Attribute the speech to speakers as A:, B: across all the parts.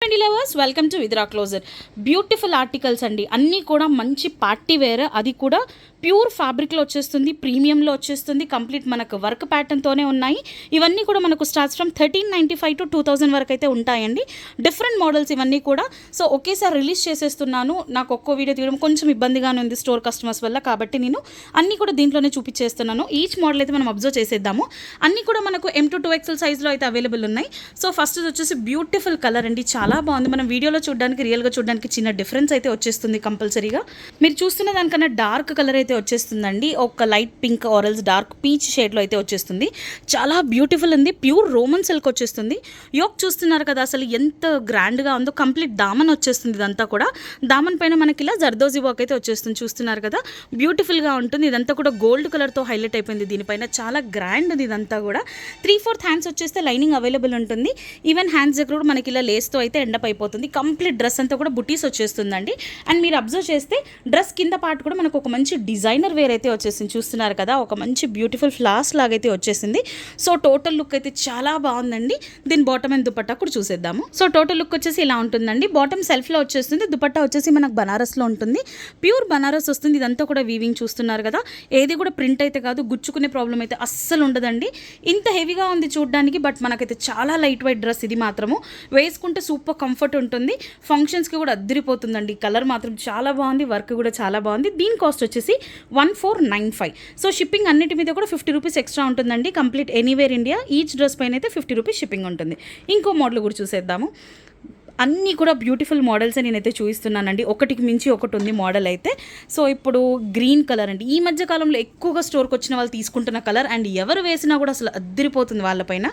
A: అండి lovers, welcome to Vidra closet. Beautiful articles అండి, అన్నీ కూడా మంచి పార్టీ వేర్, అది కూడా ప్యూర్ ఫ్యాబ్రిక్లో వచ్చేస్తుంది, ప్రీమియంలో వచ్చేస్తుంది, కంప్లీట్ మనకు వర్క్ ప్యాటర్న్తోనే ఉన్నాయి. ఇవన్నీ కూడా మనకు స్టార్ట్స్ ఫ్రమ్ 1395 to 2000 వరకు అయితే ఉంటాయండి. డిఫరెంట్ మోడల్స్ ఇవన్నీ కూడా. సో ఒకేసారి రిలీజ్ చేసేస్తున్నాను, నాకు ఒక్కో వీడియో తీయడం కొంచెం ఇబ్బందిగానే ఉంది స్టోర్ కస్టమర్స్ వల్ల, కాబట్టి నేను అన్నీ కూడా దీంట్లోనే చూపించేస్తున్నాను. ఈచ్ మోడల్ అయితే మనం అబ్జర్వ్ చేసేద్దాము. అన్నీ కూడా మనకు M2 2XL సైజ్లో అయితే అవైలబుల్ ఉన్నాయి. సో ఫస్ట్ వచ్చేసి బ్యూటిఫుల్ కలర్ అండి, చాలా బాగుంది. మనం వీడియోలో చూడడానికి రియల్గా చూడడానికి చిన్న డిఫరెన్స్ అయితే వచ్చేస్తుంది కంపల్సరీగా. మీరు చూస్తున్న దానికన్నా డార్క్ కలర్ అయితే వచ్చేస్తుందండి, ఒక light pink or else dark peach షేడ్లో అయితే వచ్చేస్తుంది. చాలా బ్యూటిఫుల్ ఉంది, ప్యూర్ రోమన్ సిల్క్ వచ్చేస్తుంది. యోక్ చూస్తున్నారు కదా అసలు ఎంత గ్రాండ్గా ఉందో, కంప్లీట్ దామన్ వచ్చేస్తుంది. ఇదంతా కూడా దామన్ పైన మనకి ఇలా జర్దోజీ వర్క్ అయితే వచ్చేస్తుంది, చూస్తున్నారు కదా బ్యూటిఫుల్గా ఉంటుంది. ఇదంతా కూడా గోల్డ్ కలర్తో హైలైట్ అయిపోయింది దీనిపైన, చాలా గ్రాండ్ ఉంది ఇదంతా కూడా. 3/4 హ్యాండ్స్ వచ్చేస్తే లైనింగ్ అవైలబుల్ ఉంటుంది. ఈవెన్ హ్యాండ్స్ దగ్గర కూడా మనకి ఇలా లేస్తో అయితే ఎండప్ అయిపోతుంది. కంప్లీట్ డ్రెస్ అంతా కూడా బుటీస్ వచ్చేస్తుందండి. అండ్ మీరు అబ్జర్వ్ చేస్తే డ్రెస్ కింద పార్ట్ కూడా మనకు ఒక మంచి డిజైనర్ వేర్ అయితే వచ్చేసింది, చూస్తున్నారు కదా ఒక మంచి బ్యూటిఫుల్ ఫ్లాస్ లాగైతే వచ్చేసింది. సో టోటల్ లుక్ అయితే చాలా బాగుందండి. దీని బాటమ్ అండ్ దుపట్టా కూడా చూసేద్దాము. సో టోటల్ లుక్ వచ్చేసి ఇలా ఉంటుందండి. బాటమ్ సెల్ఫ్లో వచ్చేస్తుంది, దుపట్టా వచ్చేసి మనకు బనారస్లో ఉంటుంది, ప్యూర్ బనారస్ వస్తుంది. ఇదంతా కూడా వీవింగ్ చూస్తున్నారు కదా, ఏది కూడా ప్రింట్ అయితే కాదు, గుచ్చుకునే ప్రాబ్లం అయితే అస్సలు ఉండదండి. ఇంత హెవీగా ఉంది చూడడానికి, బట్ మనకైతే చాలా లైట్ వెయిట్ డ్రెస్ ఇది మాత్రము. వేసుకుంటే సూపర్ కంఫర్ట్ ఉంటుంది, ఫంక్షన్స్కి కూడా అద్దరిపోతుందండి. కలర్ మాత్రం చాలా బాగుంది, వర్క్ కూడా చాలా బాగుంది. దీని కాస్ట్ వచ్చేసి 1495. సో షిప్పింగ్ అన్నిటి మీద కూడా 50 రూపీస్ ఎక్స్ట్రా ఉంటుందండి. Complete anywhere India, each dress పైన అయితే 50 రూపీస్ షిప్పింగ్ ఉంటుంది. ఇంకో మోడల్ కూడా చూసేద్దాము. అన్నీ కూడా బ్యూటిఫుల్ మోడల్స్ నేనైతే చూపిస్తున్నానండి, ఒకటికి మించి ఒకటి ఉంది మోడల్ అయితే. సో ఇప్పుడు గ్రీన్ కలర్ అండి, ఈ మధ్య కాలంలో ఎక్కువగా స్టోర్కి వచ్చిన వాళ్ళు తీసుకుంటున్న కలర్, అండ్ ఎవరు వేసినా కూడా అసలు అద్దరిపోతుంది వాళ్ళపైన.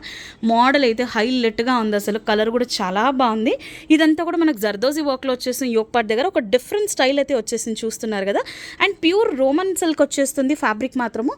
A: మోడల్ అయితే హైలైట్గా ఉంది, అసలు కలర్ కూడా చాలా బాగుంది. ఇదంతా కూడా మనకు జర్దోజీ వర్క్లో వచ్చేస్తుంది. యోక్ పార్ట్ దగ్గర ఒక డిఫరెంట్ స్టైల్ అయితే వచ్చేసింది, చూస్తున్నారు కదా. అండ్ ప్యూర్ రోమన్ సిల్క్ వచ్చేస్తుంది, ఫ్యాబ్రిక్ మాత్రము.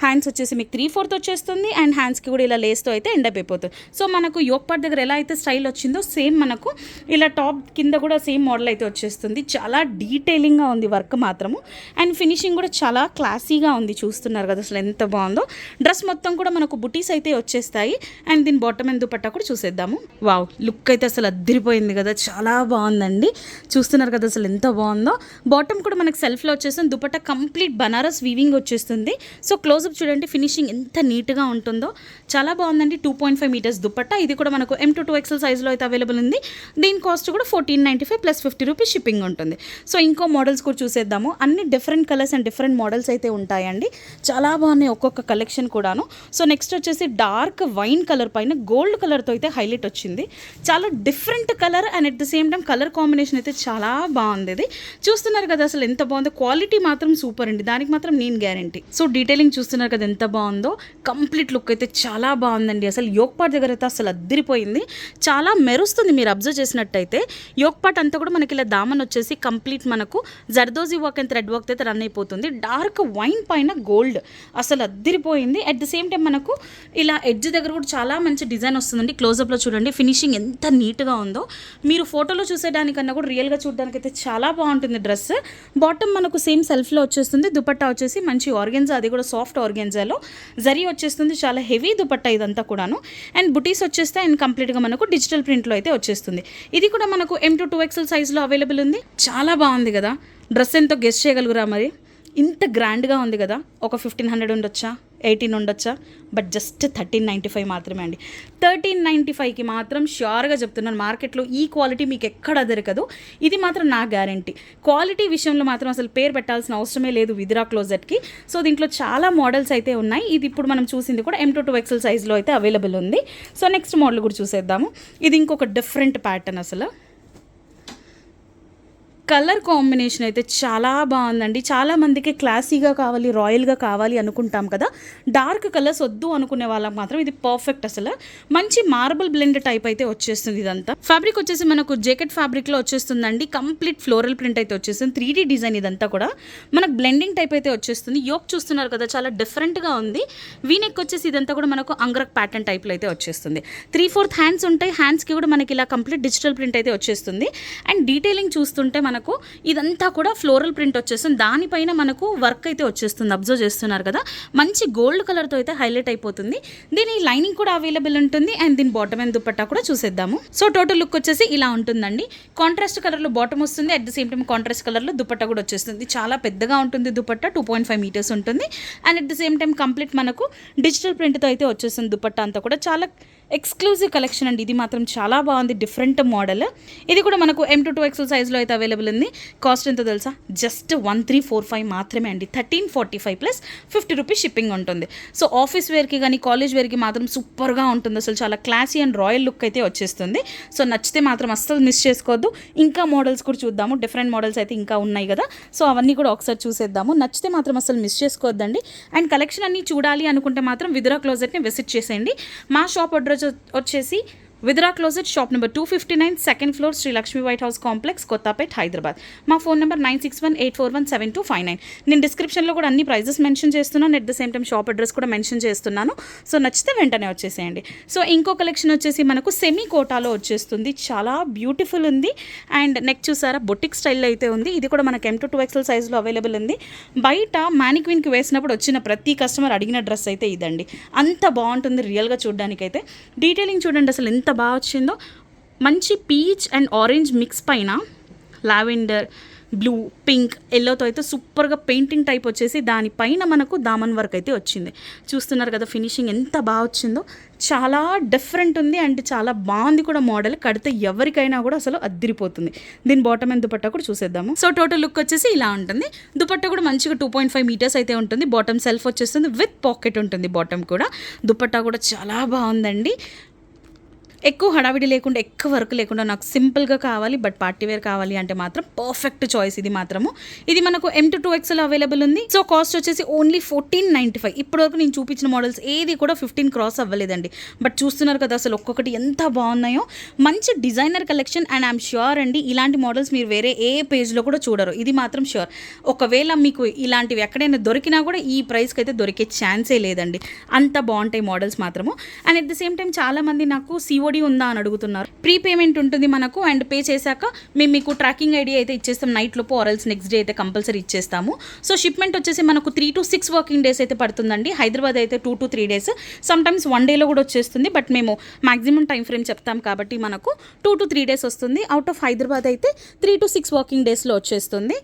A: హ్యాండ్స్ వచ్చేసి మీకు 3/4 వచ్చేస్తుంది, అండ్ హ్యాండ్స్కి కూడా ఇలా లేస్తో అయితే ఎండప్ అయిపోతుంది. సో మనకు యోక్ పార్ట్ దగ్గర ఎలా అయితే స్టైల్ వచ్చిందో సేమ్ మనకు ఇలా టాప్ కింద కూడా సేమ్ మోడల్ అయితే వచ్చేస్తుంది. చాలా డీటెయిలింగ్గా ఉంది వర్క్ మాత్రము, అండ్ ఫినిషింగ్ కూడా చాలా క్లాసీగా ఉంది, చూస్తున్నారు కదా అసలు ఎంత బాగుందో. డ్రెస్ మొత్తం కూడా మనకు బుటీస్ అయితే వచ్చేస్తాయి. అండ్ దీని బాటమ్ అండ్ దుపట్టా కూడా చూసేద్దాము. వావ్, లుక్ అయితే అసలు అద్దరిపోయింది కదా, చాలా బాగుందండి. చూస్తున్నారు కదా అసలు ఎంత బాగుందో. బాటమ్ కూడా మనకు సెల్ఫ్లో వచ్చేస్తుంది, దుపట్టా కంప్లీట్ బనారస్ వీవింగ్ వచ్చేస్తుంది. సో క్లోజ్అప్ చూడండి, ఫినిషింగ్ ఎంత నీట్గా ఉంటుందో, చాలా బాగుందండి. 2.5 మీటర్స్ దుపట్టా, ఇది కూడా మనకు M2 2XL సైజ్లో అయితే అవైలబుల్ ఉంది. దీని కాస్ట్ కూడా 1495 ప్లస్ 50 రూపీస్ షిప్పింగ్ ఉంటుంది. సో ఇంకో మోడల్స్ కూడా చూసేద్దాము. అన్ని different colours and different models అయితే ఉంటాయండి, చాలా బాగున్నాయి ఒక్కొక్క కలెక్షన్ కూడాను. సో నెక్స్ట్ వచ్చేసి డార్క్ వైన్ కలర్ పైన గోల్డ్ కలర్తో అయితే హైలైట్ వచ్చింది. చాలా different colour, and at the same time colour combination అయితే చాలా బాగుంది. ఇది చూస్తున్నారు కదా అసలు ఎంత బాగుందో, క్వాలిటీ మాత్రం సూపర్ అండి, దానికి మాత్రం నేను గ్యారంటీ. సో డీటెయిలింగ్ చూస్తున్నారు కదా ఎంత బాగుందో, కంప్లీట్ లుక్ అయితే చాలా బాగుందండి. అసలు యోక్ పార్ట్ దగ్గర అయితే అసలు అద్దరిపోయింది, చాలా మెరుస్తుంది. మీరు అబ్జర్వ్ చేసినట్టయితే యోక్ పార్ట్ అంతా కూడా మనకి ఇలా దామన్ వచ్చేసి కంప్లీట్ మనకు zardozi work and thread work అయితే రన్ అయిపోతుంది. డార్క్ వైన్ పైన గోల్డ్, అసలు అద్దరిపోయింది. అట్ ద సేమ్ టైం మనకు ఇలా ఎడ్జ్ దగ్గర కూడా చాలా మంచి డిజైన్ వస్తుందండి. క్లోజప్లో చూడండి ఫినిషింగ్ ఎంత నీట్గా ఉందో, మీరు ఫోటోలో చూసేదానికన్నా కూడా రియల్గా చూడడానికి అయితే చాలా బాగుంటుంది డ్రెస్. బాటమ్ మనకు సేమ్ సెల్ఫ్లో వచ్చేస్తుంది, దుపట్టా వచ్చేసి మంచి ఆర్గెన్జా, అది కూడా సాఫ్ట్ ఆర్గెన్జాలో జరీ వచ్చేస్తుంది, చాలా హెవీ దుపట్టా ఇదంతా కూడాను. అండ్ బుటీస్ వచ్చేస్తే అండ్ కంప్లీట్గా మనకు డిజిటల్ ప్రింట్లో అయితే వచ్చేస్తుంది. ఇది కూడా మనకు M2 2XL సైజ్లో అవైలబుల్ ఉంది. చాలా బాగుంది కదా డ్రెస్, ఎంతో గెస్ట్ చేయగలుగురా మరి, ఇంత గ్రాండ్గా ఉంది కదా. ఒక 1500 ఉండొచ్చా, 18 ఉండొచ్చా, బట్ జస్ట్ 1395 మాత్రమే అండి. 1395కి మాత్రం ష్యూర్గా చెప్తున్నాను, మార్కెట్లో ఈ క్వాలిటీ మీకు ఎక్కడ దొరకదు, ఇది మాత్రం నా గ్యారంటీ. క్వాలిటీ విషయంలో మాత్రం అసలు పేరు పెట్టాల్సిన అవసరమే లేదు విద్రా క్లోజెట్కి. సో దీంట్లో చాలా మోడల్స్ అయితే ఉన్నాయి. ఇది ఇప్పుడు మనం చూసింది కూడా M2 2XL సైజ్లో అయితే అవైలబుల్ ఉంది. సో నెక్స్ట్ మోడల్ కూడా చూసేద్దాము. ఇది ఇంకొక డిఫరెంట్ ప్యాటర్న్, అసలు కలర్ కాంబినేషన్ అయితే చాలా బాగుందండి. చాలామందికి క్లాసీగా కావాలి, రాయల్గా కావాలి అనుకుంటాం కదా, డార్క్ కలర్స్ వద్దు అనుకునే వాళ్ళకి మాత్రం ఇది పర్ఫెక్ట్. అసలు మంచి మార్బుల్ బ్లెండ్ టైప్ అయితే వచ్చేస్తుంది. ఇదంతా ఫ్యాబ్రిక్ వచ్చేసి మనకు జాకెట్ ఫ్యాబ్రిక్లో వచ్చేస్తుందండి, కంప్లీట్ ఫ్లోరల్ ప్రింట్ అయితే వచ్చేస్తుంది, 3D డిజైన్. ఇదంతా కూడా మనకు బ్లెండింగ్ టైప్ అయితే వచ్చేస్తుంది. యోక్ చూస్తున్నారు కదా చాలా డిఫరెంట్గా ఉంది. వీనెక్ వచ్చేసి ఇదంతా కూడా మనకు అంగ్రక్ ప్యాటర్న్ టైప్లో అయితే వచ్చేస్తుంది. 3/4 హ్యాండ్స్ ఉంటాయి, హ్యాండ్స్కి కూడా మనకి ఇలా కంప్లీట్ డిజిటల్ ప్రింట్ అయితే వచ్చేస్తుంది. అండ్ డీటెయిలింగ్ చూస్తుంటే మనకు ఇదంతా కూడా ఫ్లోరల్ ప్రింట్ వచ్చేస్తుంది, దానిపైన మనకు వర్క్ అయితే వచ్చేస్తుంది. అబ్జర్వ్ చేస్తున్నారు కదా, మంచి గోల్డ్ కలర్తో అయితే హైలైట్ అయిపోతుంది. దీని లైనింగ్ కూడా అవైలబుల్ ఉంటుంది అండ్ దీని బాటమ్ అండ్ దుపట్టా కూడా చూసేద్దాము. సో టోటల్ లుక్ వచ్చేసి ఇలా ఉంటుందండి. కాంట్రాస్ట్ కలర్లో బాటమ్ వస్తుంది, at the same time contrast కలర్లో దుపట్టా కూడా వచ్చేస్తుంది. చాలా పెద్దగా ఉంటుంది దుపట్టా, 2.5 మీటర్స్ ఉంటుంది and at the same time complete మనకు డిజిటల్ ప్రింట్తో అయితే వచ్చేస్తుంది. దుపట్టా అంతా కూడా చాలా ఎక్స్క్లూజివ్ కలెక్షన్ అండి. ఇది మాత్రం చాలా బాగుంది, డిఫరెంట్ మోడల్. ఇది కూడా మనకు M2 2XL సైజ్లో అయితే అవైలబుల్ ఉంది. కాస్ట్ ఎంతో తెలుసా, జస్ట్ 1345 మాత్రమే అండి. 1345 ప్లస్ 50 రూపీస్ షిప్పింగ్ ఉంటుంది. సో ఆఫీస్ వేర్కి కానీ కాలేజ్ వేర్కి మాత్రం సూపర్గా ఉంటుంది. అసలు చాలా క్లాసీ అండ్ రాయల్ లుక్ అయితే వచ్చేస్తుంది. సో నచ్చితే మాత్రం అస్సలు మిస్ చేసుకోవద్దు. ఇంకా మోడల్స్ కూడా చూద్దాము, డిఫరెంట్ మోడల్స్ అయితే ఇంకా ఉన్నాయి కదా, సో అవన్నీ కూడా ఒకసారి చూసేద్దాము. నచ్చితే మాత్రం అసలు మిస్ చేసుకోవద్దండి. అండ్ కలెక్షన్ అన్నీ చూడాలి అనుకుంటే మాత్రం విద్రా క్లోజెట్ని విజిట్ చేసేయండి. మా షాప్ అడ్రస్ వచ్చేసి Vidra closet, shop number 259, second floor, Shri Lakshmi White House complex, Kothapet, Hyderabad. మా ఫోన్ నెంబర్ 9618417259. నేను డిస్క్రిప్షన్లో కూడా అన్ని ప్రైజెస్ మెన్షన్ చేస్తున్నాను, at the same time shop address కూడా మెన్షన్ చేస్తున్నాను. సో నచ్చితే వెంటనే వచ్చేసేయండి. సో ఇంకో కలెక్షన్ వచ్చేసి మనకు సెమీ కోటాలో వచ్చేస్తుంది, చాలా బ్యూటిఫుల్ ఉంది. అండ్ నెక్ చూసారా, బొటిక్ స్టైల్లో అయితే ఉంది. ఇది కూడా మనకు M2 2XL సైజ్లో అవైలబుల్ ఉంది. బయట మ్యానిక్విన్కి వేసినప్పుడు వచ్చిన ప్రతి కస్టమర్ అడిగిన డ్రెస్ అయితే ఇదండి. అంత బాగుంటుంది రియల్గా చూడడానికైతే. డీటెయిలింగ్ చూడండి అసలు ఎంత బాగా వచ్చిందో. మంచి పీచ్ అండ్ ఆరెంజ్ మిక్స్ పైన లావెండర్, బ్లూ, పింక్, ఎల్లోతో అయితే సూపర్గా పెయింటింగ్ టైప్ వచ్చేసి దానిపైన మనకు దామన్ వర్క్ అయితే వచ్చింది. చూస్తున్నారు కదా ఫినిషింగ్ ఎంత బాగా వచ్చిందో, చాలా డిఫరెంట్ ఉంది అండ్ చాలా బాగుంది కూడా. మోడల్ కడితే ఎవరికైనా కూడా అసలు అద్దిరిపోతుంది. దీని బాటమ్ అండ్ దుపట్టా కూడా చూసేద్దాము. సో టోటల్ లుక్ వచ్చేసి ఇలా ఉంటుంది. దుపట్టా కూడా మంచిగా 2.5 మీటర్స్ అయితే ఉంటుంది. బాటమ్ సెల్ఫ్ వచ్చేస్తుంది, విత్ పాకెట్ ఉంటుంది బాటమ్ కూడా. దుపట్టా కూడా చాలా బాగుందండి. ఎక్కువ హడావిడి లేకుండా, ఎక్కువ వర్క్ లేకుండా, నాకు సింపుల్గా కావాలి బట్ పార్టీ వేర్ కావాలి అంటే మాత్రం పర్ఫెక్ట్ చాయిస్ ఇది మాత్రము. ఇది మనకు M2 2XL అవైలబుల్ ఉంది. సో కాస్ట్ వచ్చేసి ఓన్లీ 1495. ఇప్పటివరకు నేను చూపించిన మోడల్స్ ఏది కూడా 15 క్రాస్ అవ్వలేదండి. బట్ చూస్తున్నారు కదా అసలు ఒక్కొక్కటి ఎంత బాగున్నాయో. మంచి designer collection and I'm sure అండి ఇలాంటి మోడల్స్ మీరు వేరే ఏ పేజ్లో కూడా చూడరు, ఇది మాత్రం ష్యూర్. ఒకవేళ మీకు ఇలాంటివి ఎక్కడైనా దొరికినా కూడా ఈ ప్రైస్కి అయితే దొరికే ఛాన్సే లేదండి, అంత బాగుంటాయి మోడల్స్ మాత్రము. And at the same time చాలామంది నాకు COD ఉందా అని అడుగుతున్నారు. ప్రీ పేమెంట్ ఉంటుంది మనకు, అండ్ పే చేశాక మేము మీకు ట్రాకింగ్ ఐడి అయితే ఇచ్చేస్తాం నైట్ లోపు, ఆర్ఎల్స్ నెక్స్ట్ డే అయితే కంపల్సరీ ఇచ్చేస్తాము. సో షిప్మెంట్ వచ్చేసి మనకు 3 to 6 వర్కింగ్ డేస్ అయితే పడుతుందండి. హైదరాబాద్ అయితే 2 to 3 డేస్, సమ్టైమ్స్ 1 డేలో కూడా వచ్చేస్తుంది. బట్ మేము మాక్సిమం టైం ఫ్రేమ్ చెప్తాం కాబట్టి మనకు 2 to 3 డేస్ వస్తుంది. అవుట్ ఆఫ్ హైదరాబాద్ అయితే 3 to 6 వర్కింగ్ డేస్లో వచ్చేస్తుంది.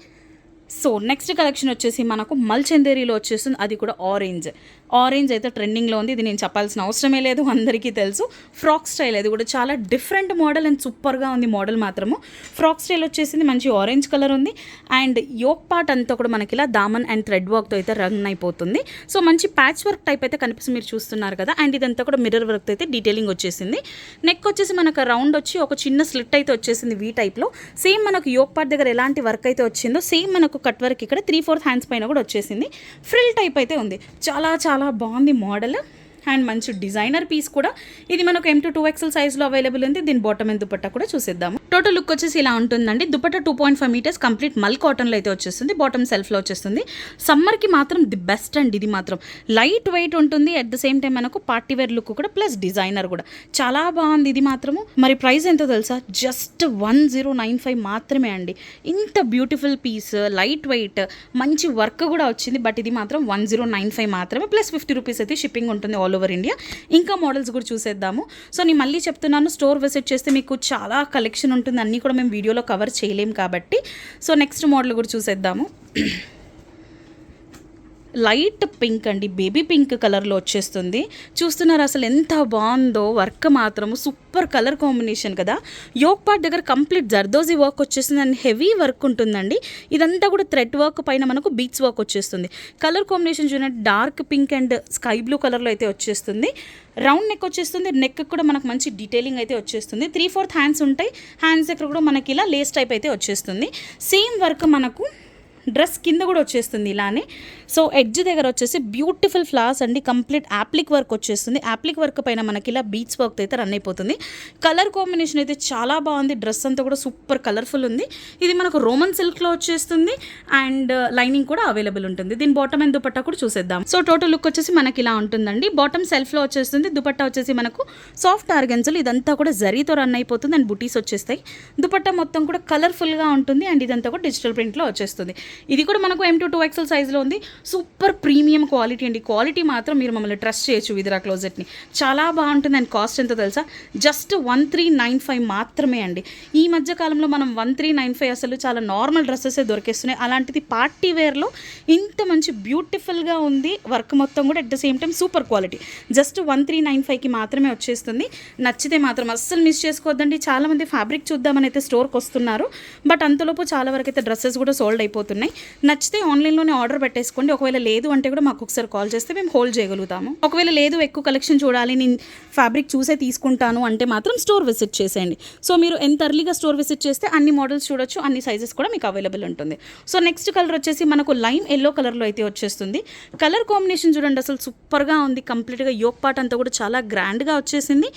A: సో నెక్స్ట్ కలెక్షన్ వచ్చేసి మనకు మల్చందేరీలో వచ్చేస్తుంది. అది కూడా ఆరెంజ్ అయితే ట్రెండింగ్లో ఉంది. ఇది నేను చెప్పాల్సిన అవసరమే లేదు, అందరికీ తెలుసు. ఫ్రాక్ స్టైల్, అది కూడా చాలా డిఫరెంట్ మోడల్ అండ్ సూపర్గా ఉంది మోడల్ మాత్రము. ఫ్రాక్ స్టైల్ వచ్చేసింది, మంచి ఆరెంజ్ కలర్ ఉంది. అండ్ యోక్ పార్ట్ అంతా కూడా మనకి ఇలా దామన్ అండ్ థ్రెడ్ వర్క్తో అయితే రన్ అయిపోతుంది. సో మంచి ప్యాచ్ వర్క్ టైప్ అయితే కనిపిస్తుంది, మీరు చూస్తున్నారు కదా. అండ్ ఇదంతా కూడా మిర్రర్ వర్క్ అయితే డీటెయిలింగ్ వచ్చేసింది. నెక్ వచ్చేసి మనకు రౌండ్ వచ్చి ఒక చిన్న స్లిట్ అయితే వచ్చేసింది వీ టైప్లో. సేమ్ మనకు యోక్ పార్ట్ దగ్గర ఎలాంటి వర్క్ అయితే వచ్చిందో సేమ్ మనకు కట్ వర్క్ ఇక్కడ 3/4 హ్యాండ్స్ పైన కూడా వచ్చేసింది. ఫ్రిల్ టైప్ అయితే ఉంది, చాలా చాలా బాగుంది మోడల్. అండ్ మంచి డిజైనర్ పీస్ కూడా. ఇది మనకు M2 2XL సైజ్లో అవైలబుల్ ఉంది. దీని బాటమ్ అండ్ దుపట్టా కూడా చూసేద్దాము. టోటల్ లుక్ వచ్చేసి ఇలా ఉంటుందండి. దుపట్టా 2.5 మీటర్స్ కంప్లీట్ మల్ కాటన్లో అయితే వచ్చేస్తుంది. బాటమ్ సెల్ఫ్లో వచ్చేస్తుంది. సమ్మర్కి మాత్రం ది బెస్ట్ అండి. ఇది మాత్రం లైట్ వెయిట్ ఉంటుంది, అట్ ద సేమ్ టైం మనకు పార్టీ వేర్ లుక్ కూడా ప్లస్ డిజైనర్ కూడా చాలా బాగుంది ఇది మాత్రము. మరి ప్రైస్ ఎంతో తెలుసా, జస్ట్ 1095 మాత్రమే అండి. ఇంత బ్యూటిఫుల్ పీస్, లైట్ వెయిట్, మంచి వర్క్ కూడా వచ్చింది. బట్ ఇది మాత్రం 1095 మాత్రమే, ప్లస్ 50 రూపీస్ అయితే షిప్పింగ్ ఉంటుంది ఆల్ ఓవర్ ఇండియా. ఇంకా మోడల్స్ కూడా చూసేద్దాము. సో నేను మళ్ళీ చెప్తున్నాను, స్టోర్ విజిట్ చేస్తే మీకు చాలా కలెక్షన్ ఉంటుంది, అన్నీ కూడా మేము వీడియోలో కవర్ చేయలేం కాబట్టి. సో నెక్స్ట్ మోడల్ కూడా చూసేద్దాము. లైట్ పింక్ అండి, బేబీ పింక్ కలర్లో వచ్చేస్తుంది. చూస్తున్నారు అసలు ఎంత బాగుందో, వర్క్ మాత్రము సూపర్ కలర్ కాంబినేషన్ కదా. యోక్ పార్ట్ దగ్గర కంప్లీట్ జర్దోజీ వర్క్ వచ్చేస్తుంది అండ్ హెవీ వర్క్ ఉంటుందండి. ఇదంతా కూడా థ్రెడ్ వర్క్ పైన మనకు బీట్స్ వర్క్ వచ్చేస్తుంది. కలర్ కాంబినేషన్ చూడండి, dark pink and sky blue కలర్లో అయితే వచ్చేస్తుంది. రౌండ్ నెక్ వచ్చేస్తుంది. నెక్ కూడా మనకు మంచి డీటెయిలింగ్ అయితే వచ్చేస్తుంది. 3/4 హ్యాండ్స్ ఉంటాయి. హ్యాండ్స్ దగ్గర కూడా మనకి ఇలా లేస్ టైప్ అయితే వచ్చేస్తుంది. సేమ్ వర్క్ మనకు డ్రెస్ కింద కూడా వచ్చేస్తుంది ఇలానే. సో ఎడ్జ్ దగ్గర వచ్చేసి బ్యూటిఫుల్ ఫ్లవర్స్ అండి, కంప్లీట్ యాప్లిక్ వర్క్ వచ్చేస్తుంది. యాప్లిక్ వర్క్ పైన మనకి ఇలా బీచ్ వర్క్ అయితే రన్ అయిపోతుంది. కలర్ కాంబినేషన్ అయితే చాలా బాగుంది, డ్రెస్ అంతా కూడా సూపర్ కలర్ఫుల్ ఉంది. ఇది మనకు రోమన్ సిల్క్లో వచ్చేస్తుంది అండ్ లైనింగ్ కూడా అవైలబుల్ ఉంటుంది. దీని బాటమ్ అండ్ దుపట్టా కూడా చూసేద్దాం. సో టోటల్ లుక్ వచ్చేసి మనకి ఇలా ఉంటుందండి. బాటమ్ సెల్ఫ్లో వచ్చేస్తుంది, దుపట్టా వచ్చేసి మనకు సాఫ్ట్ ఆర్గన్జల్, ఇదంతా కూడా జరీతో రన్ అయిపోతుంది అండ్ బుటీస్ వచ్చేస్తాయి. దుపట్టా మొత్తం కూడా కలర్ఫుల్గా ఉంటుంది అండ్ ఇదంతా కూడా డిజిటల్ ప్రింట్లో వచ్చేస్తుంది. ఇది కూడా మనకు M to 2XL సైజ్లో ఉంది. సూపర్ ప్రీమియం క్వాలిటీ అండి. క్వాలిటీ మాత్రం మీరు మమ్మల్ని ట్రస్ట్ చేయొచ్చు విదిరా క్లోజెట్ని, చాలా బాగుంటుంది. అండ్ కాస్ట్ ఎంతో తెలుసా, జస్ట్ 1395 మాత్రమే అండి. ఈ మధ్య కాలంలో మనం 1395 అసలు చాలా నార్మల్ డ్రెస్సెస్ దొరికేస్తున్నాయి, అలాంటిది పార్టీ వేర్లో ఇంత మంచి బ్యూటిఫుల్గా ఉంది. వర్క్ మొత్తం కూడా at the same time super quality. Just 1395కి మాత్రమే వచ్చేస్తుంది. నచ్చితే మాత్రం అస్సలు మిస్ చేసుకోవద్దండి. చాలామంది ఫ్యాబ్రిక్ చూద్దామని అయితే స్టోర్కి వస్తున్నారు, బట్ అంతలోపు చాలా వరకు అయితే డ్రెస్సెస్ కూడా సోల్డ్ అయిపోతున్నాయి. నచ్చితే ఆన్లైన్లోనే ఆర్డర్ పెట్టేసుకోండి. ఒకవేళ లేదు అంటే కూడా మాకు ఒకసారి కాల్ చేస్తే మేము హోల్డ్ చేయగలుగుతాము. ఒకవేళ లేదు ఎక్కువ కలెక్షన్ చూడాలి, నేను ఫ్యాబ్రిక్ చూసే తీసుకుంటాను అంటే మాత్రం స్టోర్ విజిట్ చేసేయండి. సో మీరు ఎంత ఎర్లీగా స్టోర్ విజిట్ చేస్తే అన్ని మోడల్స్ చూడొచ్చు, అన్ని సైజెస్ కూడా మీకు అవైలబుల్ ఉంటుంది. సో నెక్స్ట్ కలర్ వచ్చేసి మనకు లైమ్ ఎల్లో కలర్లో అయితే వచ్చేస్తుంది. కలర్ కాంబినేషన్ చూడండి అసలు సూపర్గా ఉంది. కంప్లీట్గా యోక్ పార్ట్ అంతా కూడా చాలా గ్రాండ్గా వచ్చేసింది.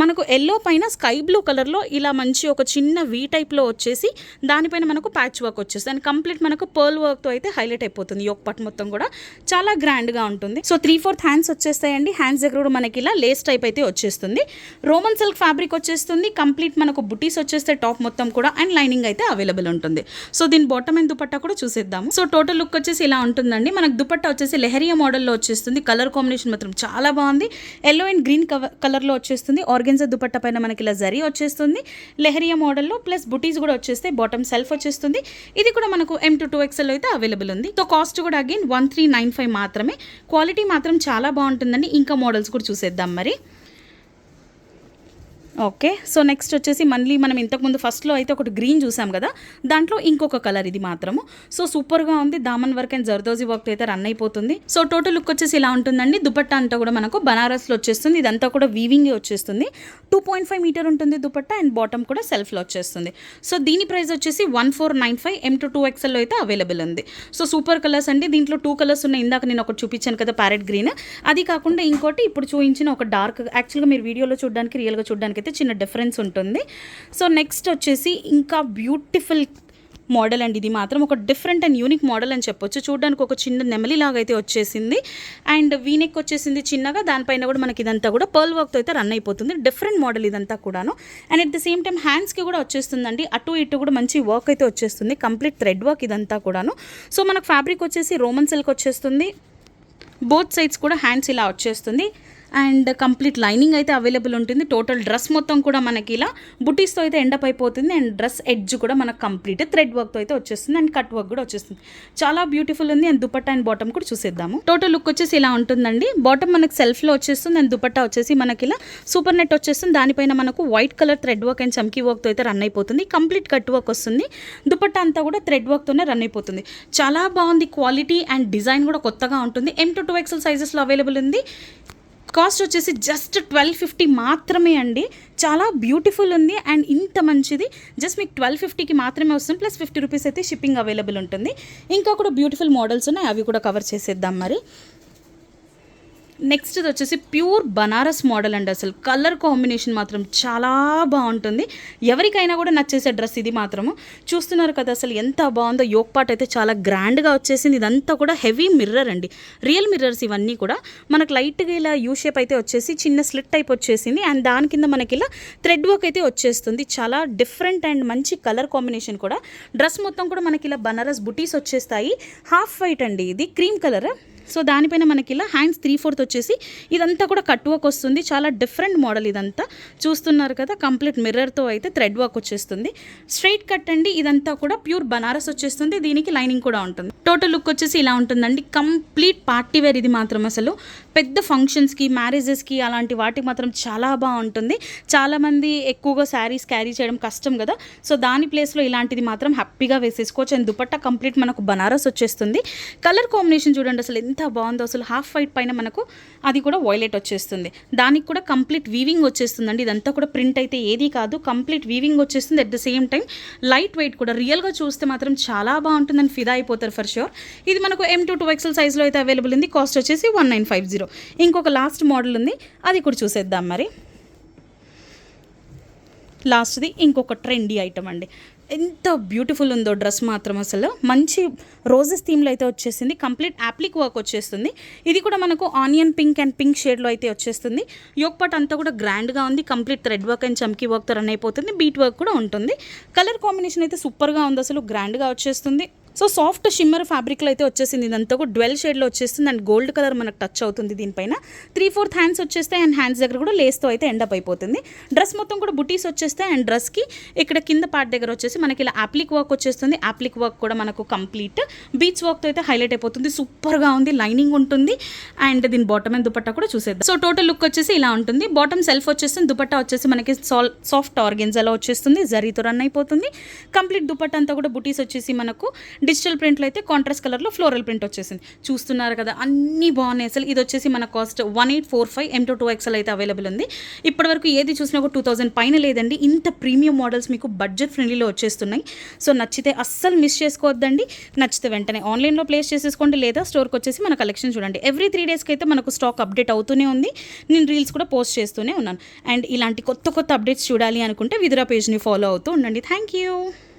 A: మనకు ఎల్లో పైన స్కై బ్లూ కలర్లో ఇలా మంచి ఒక చిన్న వీ టైప్లో వచ్చేసి దానిపైన మనకు ప్యాచ్ వర్క్ వచ్చేస్తుంది అండ్ కంప్లీట్ మనకు పర్ల్ వర్క్తో అయితే హైలైట్ అయిపోతుంది. యోక్ పార్ట్ మొత్తం కూడా చాలా గ్రాండ్గా ఉంటుంది. సో 3/4 హ్యాండ్స్ వచ్చేస్తాయండి. హ్యాండ్స్ దగ్గర కూడా మనకి ఇలా లేస్ టైప్ అయితే వచ్చేస్తుంది. రోమన్ సిల్క్ ఫ్యాబ్రిక్ వచ్చేస్తుంది. కంప్లీట్ మనకు బుటీస్ వచ్చేస్తే టాప్ మొత్తం కూడా అండ్ లైనింగ్ అయితే అవైలబుల్ ఉంటుంది. సో దీని బాటమ్ అండ్ దుపట్టా కూడా చూసేద్దాము. సో టోటల్ లుక్ వచ్చేసి ఇలా ఉంటుందండి. మనకు దుపట్టా వచ్చేసి లెహరియా మోడల్లో వచ్చేస్తుంది. కలర్ కాంబినేషన్ మాత్రం చాలా బాగుంది. ఎల్లో అండ్ గ్రీన్ కలర్లో వచ్చేస్తుంది. ఆర్గెన్జా దుపట్టా పైన మనకి ఇలా జరీ వచ్చేస్తుంది లెహరియా మోడల్లో, ప్లస్ బుటీస్ కూడా వచ్చేస్తే బాటమ్ సెల్ఫ్ వచ్చేస్తుంది. ఇది కూడా మనకు M to 2XL అయితే అవైలబుల్ ఉంది. సో కాస్ట్ కూడా అగైన్ 1395 మాత్రమే. క్వాలిటీ మాత్రం చాలా బాగుంటుందండి. ఇంకా మోడల్స్ కూడా చూసేద్దాం మరి. ఓకే, సో నెక్స్ట్ వచ్చేసి మళ్ళీ మనం ఇంతకుముందు ఫస్ట్లో అయితే ఒకటి గ్రీన్ చూసాం కదా, దాంట్లో ఇంకొక కలర్ ఇది మాత్రము. సో సూపర్గా ఉంది. Daman work and zardozi work అయితే రన్ అయిపోతుంది. సో టోటల్ లుక్ వచ్చేసి ఇలా ఉంటుందండి. దుపట్టా అంతా కూడా మనకు బనారస్లో వచ్చేస్తుంది. ఇదంతా కూడా వీవింగ్ వచ్చేస్తుంది. 2.5 మీటర్ ఉంటుంది దుపట్టా అండ్ బాటమ్ కూడా సెల్ఫ్లో వచ్చేస్తుంది. సో దీని ప్రైస్ వచ్చేసి 1495 M to 2XL అయితే అవైలబుల్ ఉంది. సో సూపర్ కలర్స్ అండి. దీంట్లో 2 కలర్స్ ఉన్నాయి. ఇందాక నేను ఒకటి చూపించాను కదా ప్యారెట్ గ్రీన్, అది కాకుండా ఇంకోటి ఇప్పుడు చూపించిన ఒక డార్క్. యాక్చువల్గా మీరు వీడియోలో చూడడానికి రియల్గా చూడడానికి అయితే చిన్న డిఫరెన్స్ ఉంటుంది. సో నెక్స్ట్ వచ్చేసి ఇంకా బ్యూటిఫుల్ మోడల్ అండి. ఇది మాత్రం ఒక డిఫరెంట్ అండ్ యూనిక్ మోడల్ అని చెప్పొచ్చు. చూడడానికి ఒక చిన్న నెమలి లాగా అయితే వచ్చేసింది అండ్ వీనెక్ వచ్చేసింది చిన్నగా. దానిపైన కూడా మనకి ఇదంతా కూడా పర్ల్ వర్క్తో అయితే రన్ అయిపోతుంది. డిఫరెంట్ మోడల్ ఇదంతా కూడాను. And at the same time హ్యాండ్స్కి కూడా వచ్చేస్తుందండి. అటు ఇటు కూడా మంచి వర్క్ అయితే వచ్చేస్తుంది. కంప్లీట్ థ్రెడ్ వర్క్ ఇదంతా కూడాను. సో మనకు ఫ్యాబ్రిక్ వచ్చేసి రోమన్ సిల్క్ వచ్చేస్తుంది. బోత్ సైడ్స్ కూడా హ్యాండ్స్ ఇలా వచ్చేస్తుంది అండ్ కంప్లీట్ లైనింగ్ అయితే అవైలబుల్ ఉంటుంది. టోటల్ డ్రెస్ మొత్తం కూడా మనకి ఇలా బుటీస్తో అయితే ఎండప్ అయిపోతుంది అండ్ డ్రెస్ ఎడ్జ్ కూడా మనకు కంప్లీట్ థ్రెడ్ వర్క్తో అయితే వచ్చేస్తుంది అండ్ కట్ వర్క్ కూడా వచ్చేస్తుంది. చాలా బ్యూటిఫుల్ ఉంది. అండ్ దుపట్టా అండ్ బాటమ్ కూడా చూసేద్దాము. టోటల్ లుక్ వచ్చేసి ఇలా ఉంటుందండి. బాటమ్ మనకు సెల్ఫ్లో వచ్చేస్తుంది అండ్ దుపట్టా వచ్చేసి మనకి ఇలా సూపర్ నెట్ వచ్చేస్తుంది. దానిపైన మనకు white colour thread work and చమ్కీ వర్క్తో అయితే రన్ అయిపోతుంది. కంప్లీట్ కట్ వర్క్ వస్తుంది. దుపట్టా అంతా కూడా థ్రెడ్ వర్క్తోనే రన్ అయిపోతుంది. చాలా బాగుంది. క్వాలిటీ అండ్ డిజైన్ కూడా కొత్తగా ఉంటుంది. M to 2XL సైజెస్లో అవైలబుల్ ఉంది. కాస్ట్ వచ్చేసి జస్ట్ 1250 మాత్రమే అండి. చాలా బ్యూటిఫుల్ ఉంది అండ్ ఇంత మంచిది జస్ట్ మీకు 1250కి మాత్రమే వస్తుంది. ప్లస్ 50 రూపీస్ అయితే షిప్పింగ్ అవైలబుల్ ఉంటుంది. ఇంకా కూడా బ్యూటిఫుల్ మోడల్స్ ఉన్నాయి, అవి కూడా కవర్ చేసేద్దాం మరి. నెక్స్ట్ వచ్చేసి ప్యూర్ బనారస్ మోడల్ అండి. అసలు కలర్ కాంబినేషన్ మాత్రం చాలా బాగుంటుంది. ఎవరికైనా కూడా నచ్చేసే డ్రెస్ ఇది మాత్రము. చూస్తున్నారు కదా అసలు ఎంత బాగుందో. యోక్ పార్ట్ అయితే చాలా గ్రాండ్గా వచ్చేసింది. ఇదంతా కూడా హెవీ మిర్రర్ అండి, రియల్ మిర్రర్స్ ఇవన్నీ కూడా. మనకు లైట్గా ఇలా యూ షేప్ అయితే వచ్చేసి చిన్న స్లిట్ టైప్ వచ్చేసింది అండ్ దాని కింద మనకి ఇలా థ్రెడ్ వర్క్ అయితే వచ్చేస్తుంది. చాలా డిఫరెంట్ అండ్ మంచి కలర్ కాంబినేషన్ కూడా. డ్రెస్ మొత్తం కూడా మనకి ఇలా బనారస్ బుటీస్ వచ్చేస్తాయి. హాఫ్ వైట్ అండి, ఇది క్రీమ్ కలర్. సో దానిపైన మనకి ఇలా హ్యాండ్స్ 3/4 వచ్చేసి ఇదంతా కూడా కట్ వర్క్ వస్తుంది. చాలా డిఫరెంట్ మోడల్ ఇదంతా. చూస్తున్నారు కదా కంప్లీట్ మిర్రర్తో అయితే థ్రెడ్ వర్క్ వచ్చేస్తుంది. స్ట్రైట్ కట్ అండి. ఇదంతా కూడా ప్యూర్ బనారస్ వచ్చేస్తుంది. దీనికి లైనింగ్ కూడా ఉంటుంది. టోటల్ లుక్ వచ్చేసి ఇలా ఉంటుందండి. కంప్లీట్ పార్టీ వేర్ ఇది మాత్రం. అసలు పెద్ద ఫంక్షన్స్కి, మ్యారేజెస్కి అలాంటి వాటికి మాత్రం చాలా బాగుంటుంది. చాలామంది ఎక్కువగా శారీస్ క్యారీ చేయడం కష్టం కదా, సో దాని ప్లేస్లో ఇలాంటిది మాత్రం హ్యాపీగా వేసేసుకోవచ్చు. అండ్ దుపట్టా కంప్లీట్ మనకు బనారస్ వచ్చేస్తుంది. కలర్ కాంబినేషన్ చూడండి అసలు ఎంత బాగుందో. అసలు హాఫ్ వైట్ పైన మనకు అది కూడా వైలెట్ వచ్చేస్తుంది. దానికి కూడా కంప్లీట్ వీవింగ్ వచ్చేస్తుందండి. ఇదంతా కూడా ప్రింట్ అయితే ఏది కాదు, కంప్లీట్ వీవింగ్ వచ్చేస్తుంది. At the same time light weight కూడా. రియల్గా చూస్తే మాత్రం చాలా బాగుంటుందని ఫిదా అయిపోతారు ఫర్ షూర్. ఇది మనకు M2 2XL సైజ్లో అయితే అవైలబుల్ ఉంది. కాస్ట్ వచ్చేసి 1950. ఇంకొక లాస్ట్ మోడల్ ఉంది, అది కూడా చూసేద్దాం. మరి లాస్ట్ది ఇంకొక ట్రెండీ ఐటమ్ అండి. ఎంత బ్యూటిఫుల్ ఉందో డ్రెస్ మాత్రం. అసలు మంచి రోజెస్ థీమ్లో అయితే వచ్చేసింది. కంప్లీట్ యాప్లిక్ వర్క్ వచ్చేస్తుంది. ఇది కూడా మనకు ఆనియన్ పింక్ అండ్ పింక్ షేడ్లో అయితే వచ్చేస్తుంది. యోక్ పార్ట్ అంతా కూడా గ్రాండ్గా ఉంది. కంప్లీట్ థ్రెడ్ వర్క్ అండ్ చమ్కీ వర్క్తో రన్ అయిపోతుంది. బీట్ వర్క్ కూడా ఉంటుంది. కలర్ కాంబినేషన్ అయితే సూపర్గా ఉంది. అసలు గ్రాండ్గా వచ్చేస్తుంది. సో సాఫ్ట్ షిమ్మర్ ఫ్యాబ్రిక్లో అయితే వచ్చేసింది. ఇదంతా కూడా డ్వెల్ షేడ్లో వచ్చేస్తుంది. అండ్ గోల్డ్ కలర్ మనకు టచ్ అవుతుంది దీనిపైన. 3/4 హ్యాండ్స్ వచ్చేస్తాయి. అండ్ హ్యాండ్స్ దగ్గర కూడా లేస్తో అయితే ఎండప్ అయిపోతుంది. డ్రెస్ మొత్తం కూడా బుటీస్ వచ్చేస్తాయి. అండ్ డ్రెస్కి ఇక్కడ కింద పార్ట్ దగ్గర వచ్చేసి మనకి ఇలా యాప్లిక్ వర్క్ వచ్చేస్తుంది. యాప్లిక్ వర్క్ కూడా మనకు కంప్లీట్ బీచ్ వర్క్తో అయితే హైలైట్ అయిపోతుంది. సూపర్గా ఉంది. లైనింగ్ ఉంటుంది. అండ్ దీని బాటమ్ అండ్ దుపట్టా కూడా చూసేద్దాం. సో టోటల్ లుక్ వచ్చేసి ఇలా ఉంటుంది. బాటమ్ సెల్ఫ్ వచ్చేస్తుంది. దుపట్టా వచ్చేసి మనకి సాఫ్ట్ ఆర్గెన్జాలో వచ్చేస్తుంది. జరీతో రన్ అయిపోతుంది. కంప్లీట్ దుపట్టా అంతా కూడా బుటీస్ వచ్చేసి మనకు డిజిటల్ ప్రింట్లో అయితే కాంట్రాస్ట్ కలర్లో ఫ్లోరల్ ప్రింట్ వచ్చేసింది. చూస్తున్నారు కదా, అన్నీ బాగున్నాయి. అసలు ఇది వచ్చేసి మన కాస్ట్ 1845. M2 2XL అయితే అవైలబుల్ ఉంది. ఇప్పటివరకు ఏది చూసినా కూడా 2000 పైన లేదండి. ఇంత ప్రీమియం మోడల్స్ మీకు బడ్జెట్ ఫ్రెండ్లీలో వచ్చేస్తున్నాయి. సో నచ్చితే అస్సలు మిస్ చేసుకోవద్దండి. నచ్చితే వెంటనే ఆన్లైన్లో ప్లేస్ చేసేసుకోండి, లేదా స్టోర్కి వచ్చేసి మన కలెక్షన్ చూడండి. ఎవ్రీ 3 డేస్కి అయితే మనకు స్టాక్ అప్డేట్ అవుతూనే ఉంది. నేను రీల్స్ కూడా పోస్ట్ చేస్తూనే ఉన్నాను. అండ్ ఇలాంటి కొత్త కొత్త అప్డేట్స్ చూడాలి అనుకుంటే విదురా పేజ్ని ఫాలో అవుతూ ఉండండి. Thank you.